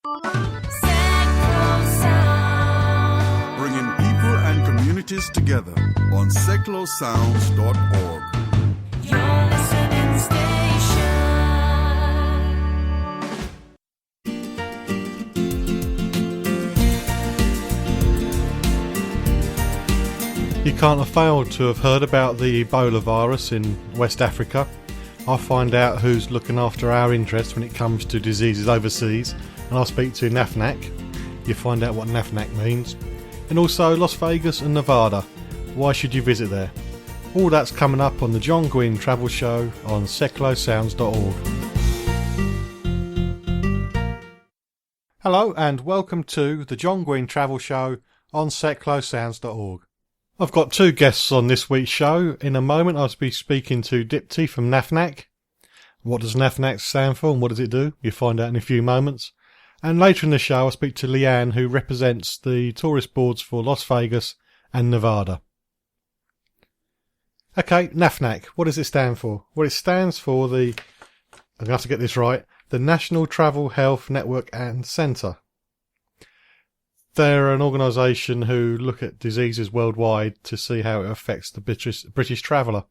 Bringing people and communities together on seclosounds.org. Your listening station. You can't have failed to have heard about the Ebola virus in West Africa. I'll find out who's looking after our interests when it comes to diseases overseas, and I'll speak to NaTHNaC. You find out what NaTHNaC means. And also Las Vegas and Nevada. Why should you visit there? All that's coming up on the Guinn Travel Show on seclosounds.org. Hello and welcome to the Guinn Travel Show on seclosounds.org. I've got two guests on this week's show. In a moment I'll be speaking to Dipti from NaTHNaC. What does NaTHNaC stand for and what does it do? You'll find out in a few moments. And later in the show I'll speak to Leanne, who represents the tourist boards for Las Vegas and Nevada. Okay, NaTHNaC, what does it stand for? Well, it stands for I'm going to have to get this right, the National Travel Health Network and Centre. They're an organisation who look at diseases worldwide to see how it affects the British traveller.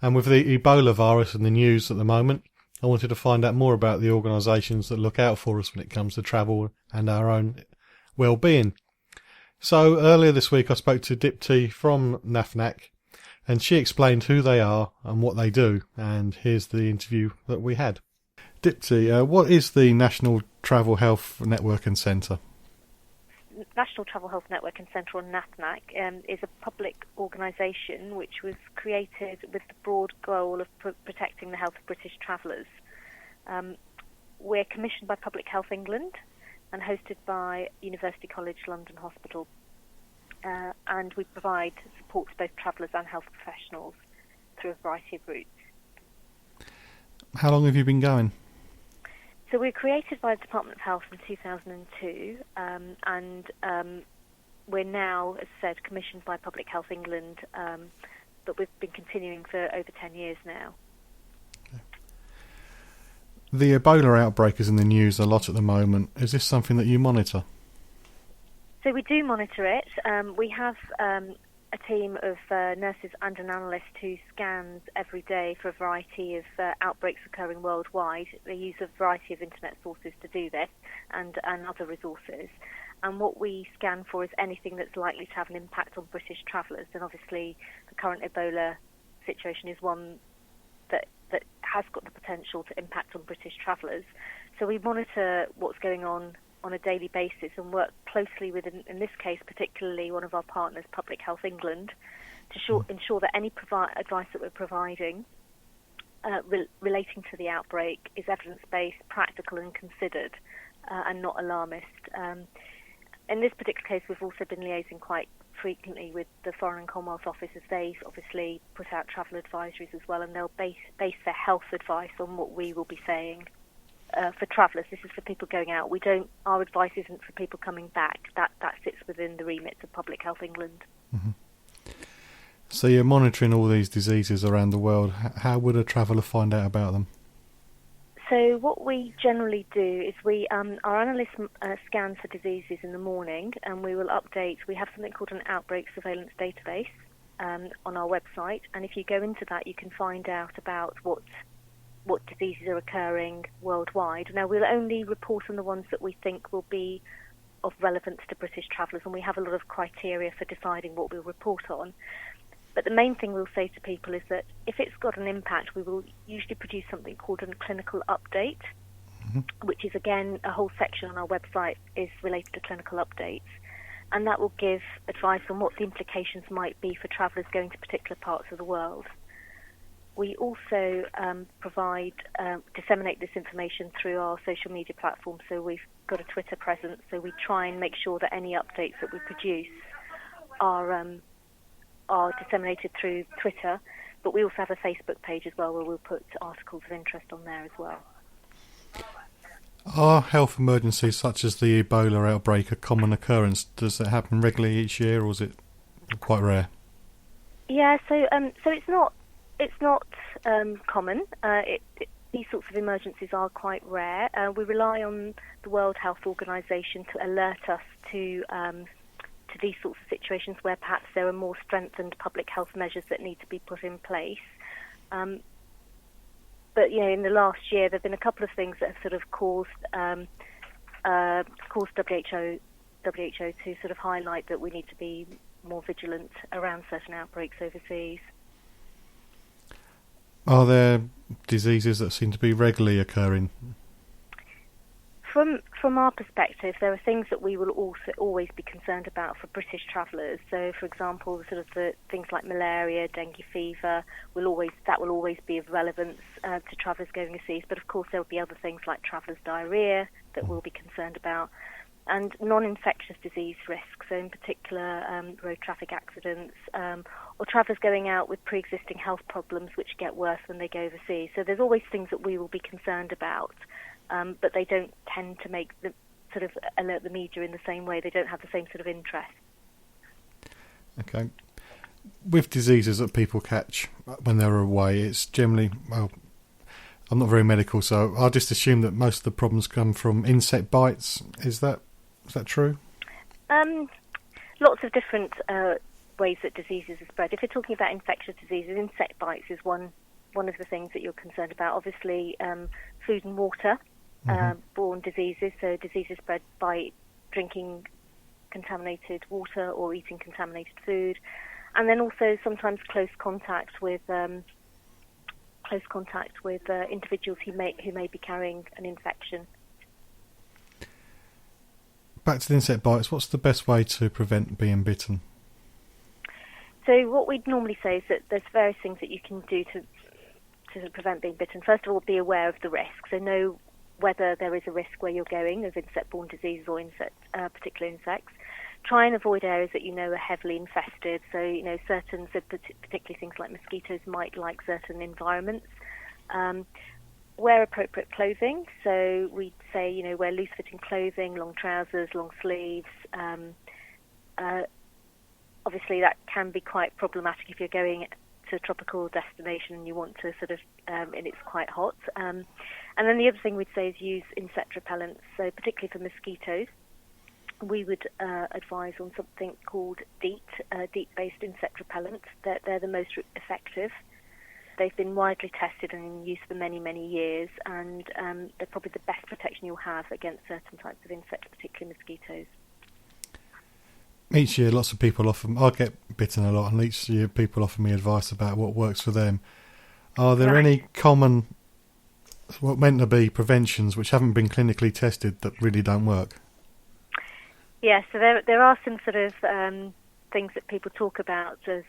And with the Ebola virus in the news at the moment, I wanted to find out more about the organisations that look out for us when it comes to travel and our own well-being. So earlier this week I spoke to Dipti from NaTHNaC, and she explained who they are and what they do, and here's the interview that we had. Dipti, what is the National Travel Health Network and Centre? National Travel Health Network and Centre, or NaTHNaC, is a public organisation which was created with the broad goal of protecting the health of British travellers. We're commissioned by Public Health England and hosted by University College London Hospital. And we provide support to both travellers and health professionals through a variety of routes. How long have you been going? So we were created by the Department of Health in 2002, and we're now, as I said, commissioned by Public Health England, but we've been continuing for over 10 years now. Okay. The Ebola outbreak is in the news a lot at the moment. Is this something that you monitor? So we do monitor it. We have a team of nurses and an analyst who scans every day for a variety of outbreaks occurring worldwide. They use a variety of internet sources to do this and other resources. And what we scan for is anything that's likely to have an impact on British travellers. And obviously the current Ebola situation is one that has got the potential to impact on British travellers. So we monitor what's going on a daily basis and work closely with, in this case, particularly one of our partners, Public Health England, to ensure that any advice that we're providing relating to the outbreak is evidence-based, practical and considered, and not alarmist. In this particular case, we've also been liaising quite frequently with the Foreign and Commonwealth Office, as they obviously put out travel advisories as well, and they'll base their health advice on what we will be saying. For travellers, this is for people going out. Our advice isn't for people coming back. That sits within the remit of Public Health England. Mm-hmm. So you're monitoring all these diseases around the world. How would a traveller find out about them? So what we generally do is our analysts scan for diseases in the morning, and we will update. We have something called an outbreak surveillance database on our website, and if you go into that, you can find out about what diseases are occurring worldwide. Now, we'll only report on the ones that we think will be of relevance to British travellers, and we have a lot of criteria for deciding what we'll report on. But the main thing we'll say to people is that if it's got an impact, we will usually produce something called a clinical update, which is, again, a whole section on our website is related to clinical updates. And that will give advice on what the implications might be for travellers going to particular parts of the world. We also disseminate this information through our social media platforms. So we've got a Twitter presence, so we try and make sure that any updates that we produce are disseminated through Twitter. But we also have a Facebook page as well, where we'll put articles of interest on there as well. Are health emergencies such as the Ebola outbreak a common occurrence? Does it happen regularly each year, or is it quite rare? Yeah, so it's not common. these sorts of emergencies are quite rare. We rely on the World Health Organization to alert us to these sorts of situations where perhaps there are more strengthened public health measures that need to be put in place. But in the last year, there have been a couple of things that have sort of caused WHO to sort of highlight that we need to be more vigilant around certain outbreaks overseas. Are there diseases that seem to be regularly occurring? From our perspective, there are things that we will also always be concerned about for British travellers. So, for example, sort of the things like malaria, dengue fever will always be of relevance to travellers going overseas. But of course, there will be other things like travellers' diarrhoea that we'll be concerned about, and non-infectious disease risks. So, in particular, road traffic accidents or travellers going out with pre-existing health problems which get worse when they go overseas. So, there's always things that we will be concerned about. But they don't tend to make the sort of alert the media in the same way. They don't have the same sort of interest. Okay. With diseases that people catch when they're away, it's generally, well, I'm not very medical, so I'll just assume that most of the problems come from insect bites. Is that true? Lots of different ways that diseases are spread. If you're talking about infectious diseases, insect bites is one of the things that you're concerned about. Obviously, food and water. Borne diseases, so diseases spread by drinking contaminated water or eating contaminated food, and then also sometimes close contact with individuals who may be carrying an infection. Back to the insect bites, what's the best way to prevent being bitten? So what we'd normally say is that there's various things that you can do to prevent being bitten. First of all, be aware of the risk, so know whether there is a risk where you're going of insect-borne diseases or particular insects. Try and avoid areas that are heavily infested. So particularly things like mosquitoes might like certain environments. Wear appropriate clothing. So we'd say wear loose-fitting clothing, long trousers, long sleeves. Obviously, that can be quite problematic if you're going to a tropical destination and you want to sort of, and it's quite hot. And then the other thing we'd say is use insect repellents. So particularly for mosquitoes, we would advise on something called DEET-based insect repellents. They're the most effective. They've been widely tested and in use for many, many years, and they're probably the best protection you'll have against certain types of insects, particularly mosquitoes. Each year, lots of people I get bitten a lot, and each year people offer me advice about what works for them. Are there any common, what meant to be preventions, which haven't been clinically tested that really don't work? Yeah, so there are some sort of things that people talk about as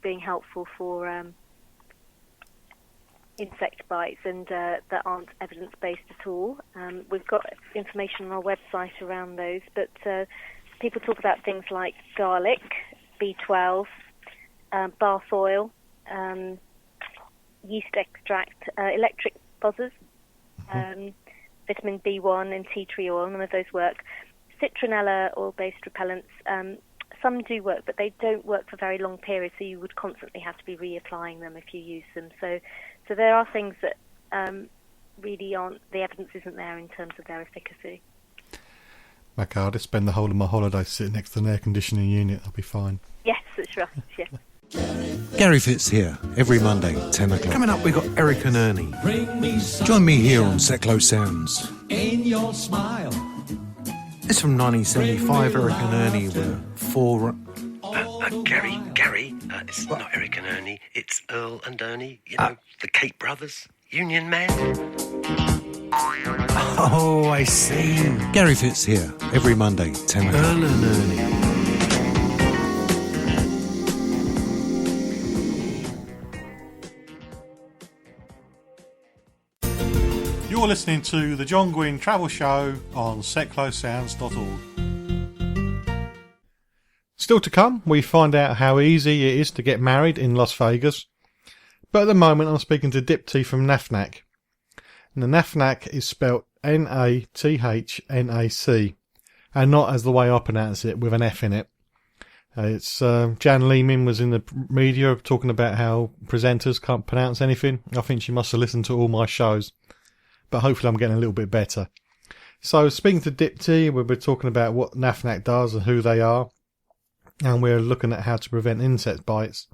being helpful for insect bites and that aren't evidence-based at all. We've got information on our website around those, but people talk about things like garlic, B12, bath oil, yeast extract, electric buzzers, vitamin B1 and tea tree oil. None of those work. Citronella oil-based repellents, some do work, but they don't work for very long periods, so you would constantly have to be reapplying them if you use them. So there are things that really aren't, the evidence isn't there in terms of their efficacy. Okay, I'll just spend the whole of my holiday sitting next to an air conditioning unit. I'll be fine. Yes, that's right. Yes. Gary Fitz here, every Monday, 10 o'clock. Coming up, we've got Eric and Ernie. Join me here on Seclo Sounds. In your smile. It's from 1975. Eric and Ernie were four... Gary, it's not Eric and Ernie, it's Earl and Ernie, the Cape Brothers, Union Man. Oh, I see. Gary Fitz here, every Monday, 10 o'clock. Earl and Ernie. You're listening to the John Guinn Travel Show on seclosounds.org. Still to come, we find out how easy it is to get married in Las Vegas. But at the moment, I'm speaking to Dipti from NaTHNaC. And the NaTHNaC is spelt NaTHNac, and not as the way I pronounce it, with an F in it. It's Jan Leeman was in the media talking about how presenters can't pronounce anything. I think she must have listened to all my shows, but hopefully I'm getting a little bit better. So speaking to Dipti, we're talking about what NaTHNaC does and who they are, and we're looking at how to prevent insect bites.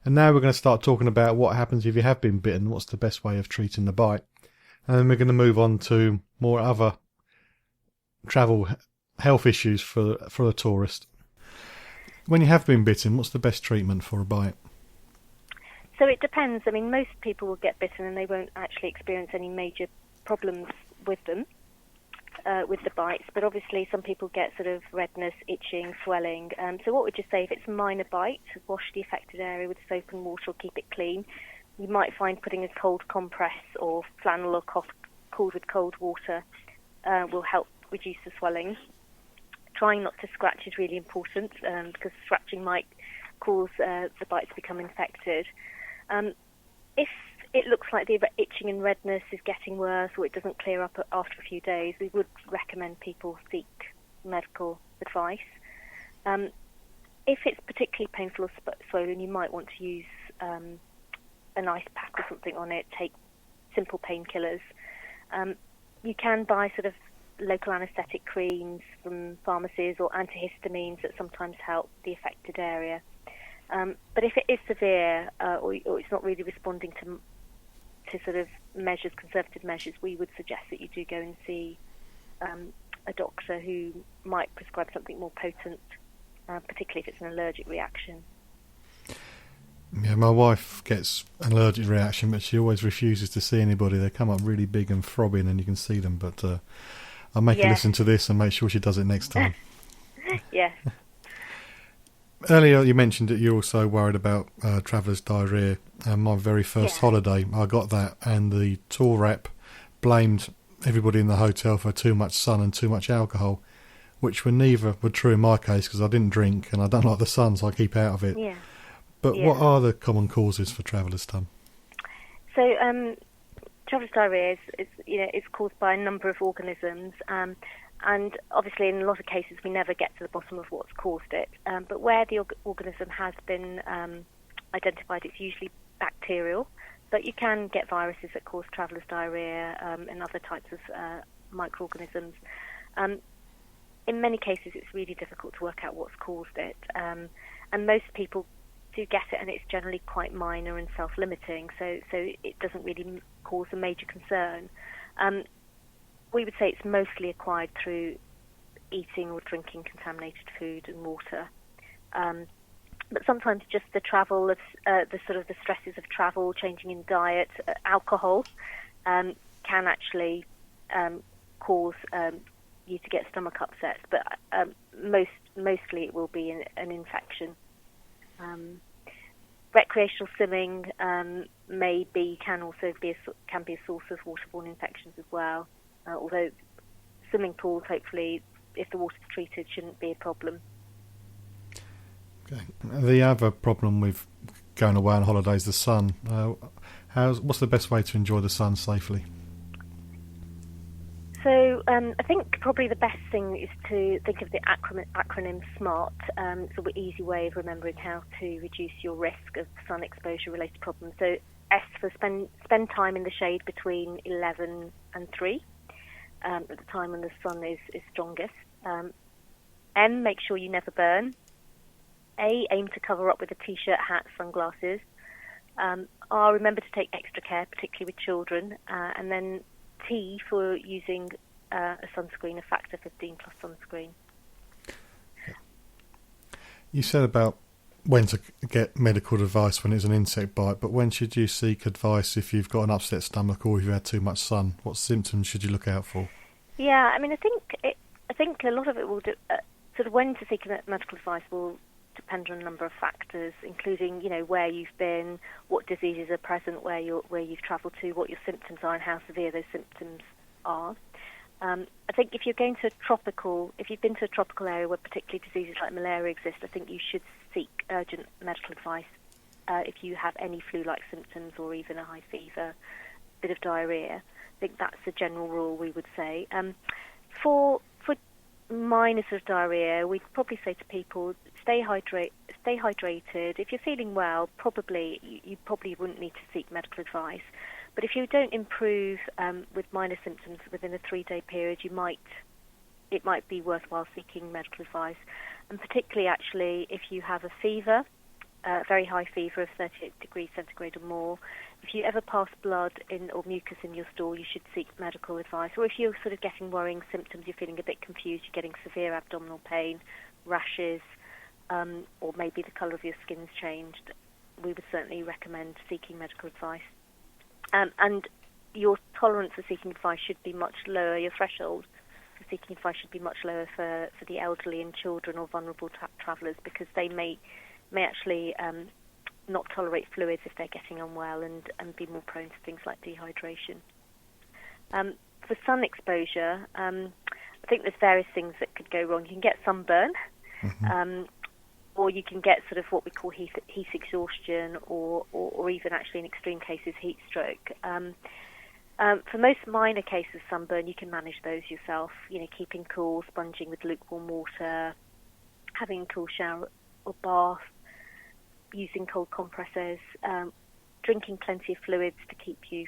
And now we're going to start talking about what happens if you have been bitten, what's the best way of treating the bite. And then we're going to move on to more other travel health issues for a tourist. When you have been bitten, what's the best treatment for a bite? So it depends. I mean, most people will get bitten and they won't actually experience any major problems with them, with the bites. But obviously some people get sort of redness, itching, swelling. So what would you say if it's a minor bite? Wash the affected area with soap and water or keep it clean. You might find putting a cold compress or flannel or cloth cooled with cold water will help reduce the swelling. Trying not to scratch is really important because scratching might cause the bite to become infected. If it looks like the itching and redness is getting worse or it doesn't clear up after a few days, we would recommend people seek medical advice. If it's particularly painful or swollen, you might want to use an ice pack or something on it, take simple painkillers. You can buy sort of local anaesthetic creams from pharmacies or antihistamines that sometimes help the affected area. But if it is severe or it's not really responding to sort of measures, conservative measures, we would suggest that you do go and see a doctor who might prescribe something more potent, particularly if it's an allergic reaction. Yeah, my wife gets an allergic reaction, but she always refuses to see anybody. They come up really big and throbbing, and you can see them. But I'll make her listen to this and make sure she does it next time. Yes. Earlier you mentioned that you're also worried about travellers' diarrhoea. My very first holiday, I got that, and the tour rep blamed everybody in the hotel for too much sun and too much alcohol, which neither were true in my case because I didn't drink and I don't like the sun, so I keep out of it. Yeah. But what are the common causes for travellers' tongue? So travellers' diarrhoea is caused by a number of organisms. And obviously, in a lot of cases, we never get to the bottom of what's caused it. But where the organism has been identified, it's usually bacterial. But you can get viruses that cause travellers' diarrhoea and other types of microorganisms. In many cases, it's really difficult to work out what's caused it. And most people do get it, and it's generally quite minor and self-limiting. So it doesn't really cause a major concern. We would say it's mostly acquired through eating or drinking contaminated food and water. But sometimes just the travel, the stresses of travel, changing in diet, alcohol, can actually cause you to get stomach upsets. But mostly it will be an infection. Recreational swimming can be a source of waterborne infections as well. Although swimming pools, hopefully, if the water's treated, shouldn't be a problem. Okay. The other problem with going away on holiday is the sun. What's the best way to enjoy the sun safely? So I think probably the best thing is to think of the acronym SMART. It's an easy way of remembering how to reduce your risk of sun exposure-related problems. So S for spend time in the shade between 11 and 3. At the time when the sun is strongest. M, make sure you never burn. A, aim to cover up with a t-shirt, hat, sunglasses. R, remember to take extra care, particularly with children. And then T for using a sunscreen, a factor 15 plus sunscreen. You said about when to get medical advice when it's an insect bite, but when should you seek advice if you've got an upset stomach or if you've had too much sun? What symptoms should you look out for? Yeah, I mean, I think a lot of it will sort of when to seek medical advice will depend on a number of factors, including where you've been, what diseases are present where you've travelled to, what your symptoms are, and how severe those symptoms are. I think if you've been to a tropical area where particularly diseases like malaria exist, I think you should seek urgent medical advice if you have any flu-like symptoms or even a high fever, bit of diarrhoea. I think that's the general rule we would say. For minor sort of diarrhea, we'd probably say to people, stay hydrated. If you're feeling well, probably you probably wouldn't need to seek medical advice. But if you don't improve with minor symptoms within a 3-day period, it might be worthwhile seeking medical advice. And particularly, actually, if you have a fever, very high fever of 38 degrees centigrade or more, if you ever pass blood or mucus in your stool, you should seek medical advice. Or if you're sort of getting worrying symptoms, you're feeling a bit confused, you're getting severe abdominal pain, rashes, or maybe the colour of your skin's changed, we would certainly recommend seeking medical advice. And your tolerance for seeking advice should be much lower. Your threshold for seeking advice should be much lower for the elderly and children or vulnerable travellers, because they may actually not tolerate fluids if they're getting unwell and be more prone to things like dehydration. For sun exposure, I think there's various things that could go wrong. You can get sunburn, or you can get sort of what we call heat exhaustion, or even actually in extreme cases heat stroke. For most minor cases of sunburn, you can manage those yourself. Keeping cool, sponging with lukewarm water, having a cool shower or bath, using cold compresses, drinking plenty of fluids to keep you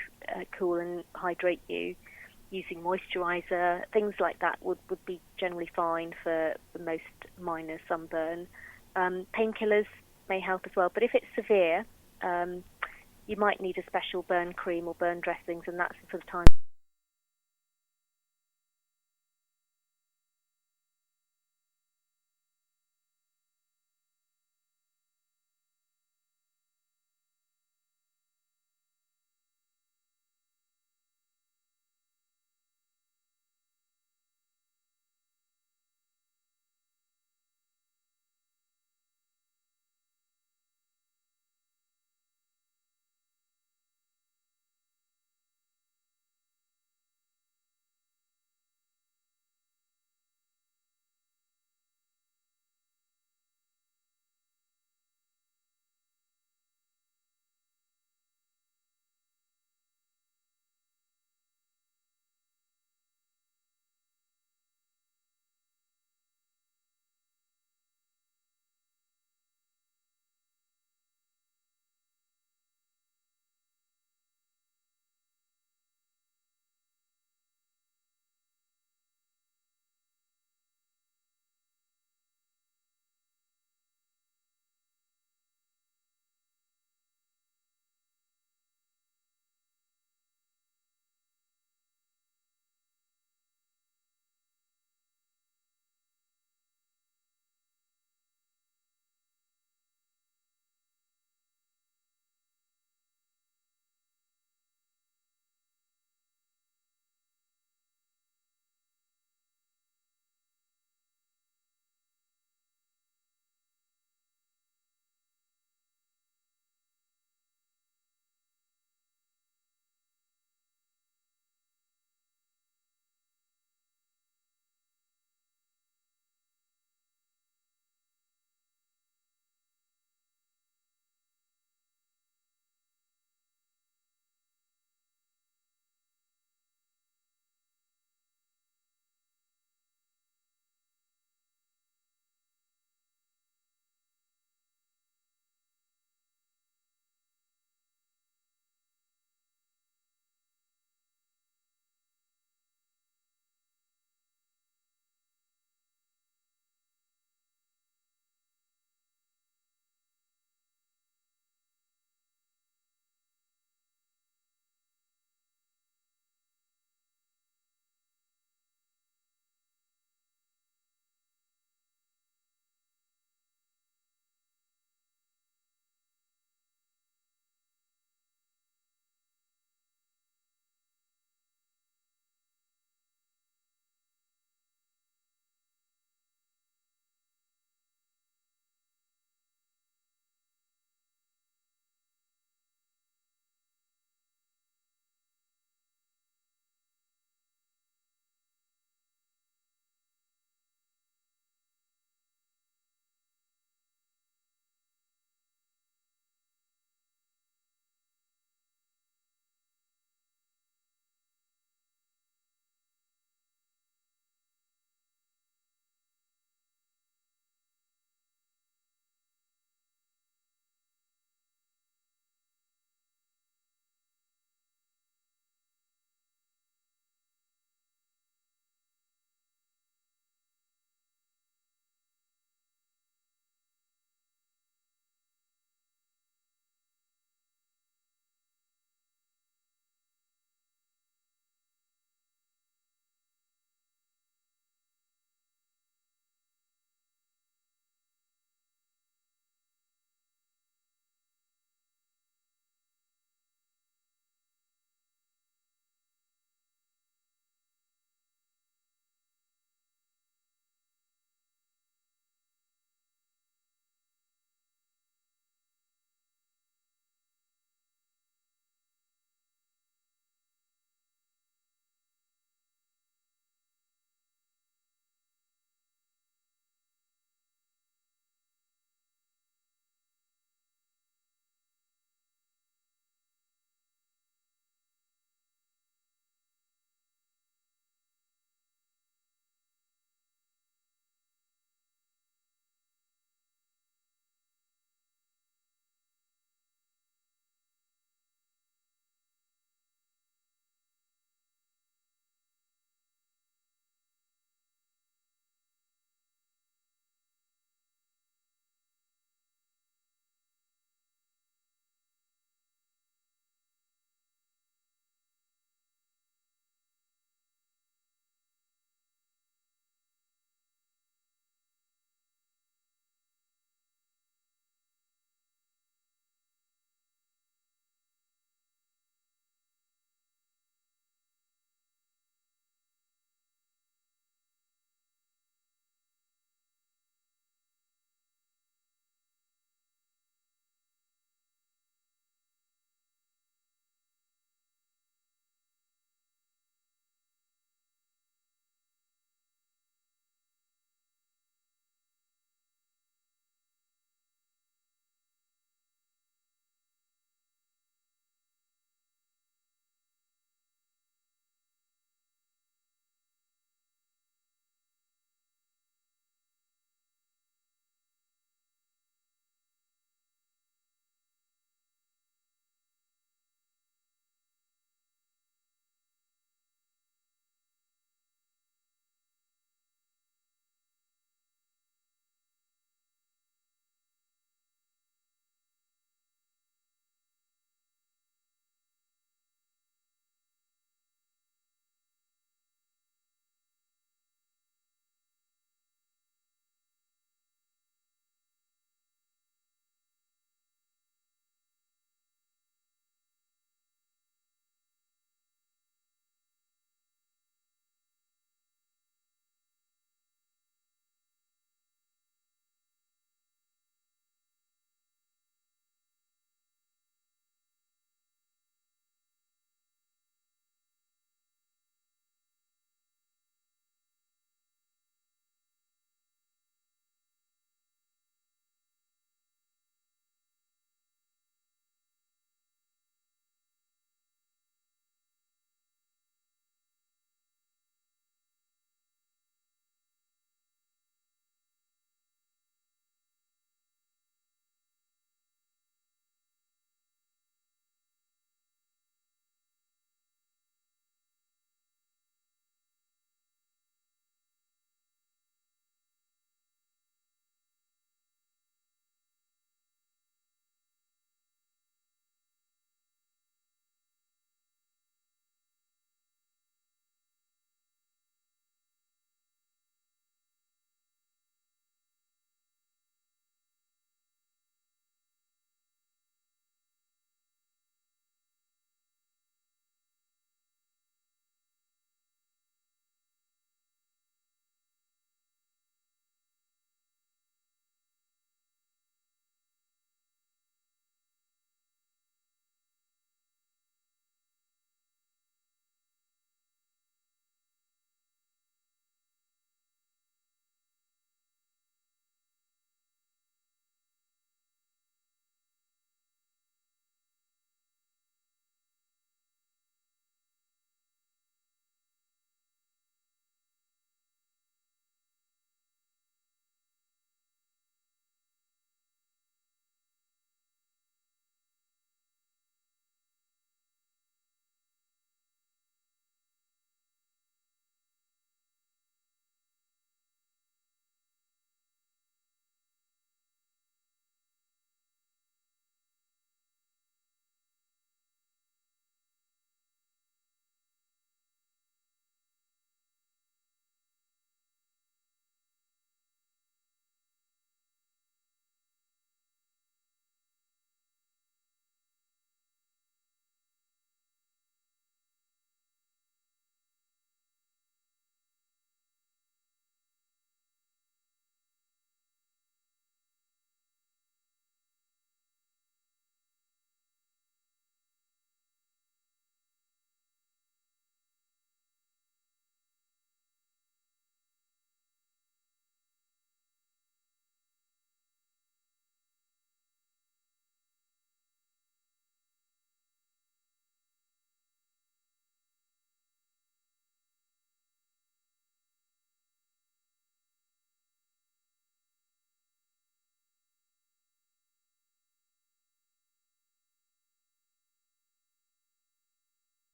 cool and hydrate you, using moisturiser, things like that would be generally fine for the most minor sunburn. Painkillers may help as well, but if it's severe, you might need a special burn cream or burn dressings, and that's for the time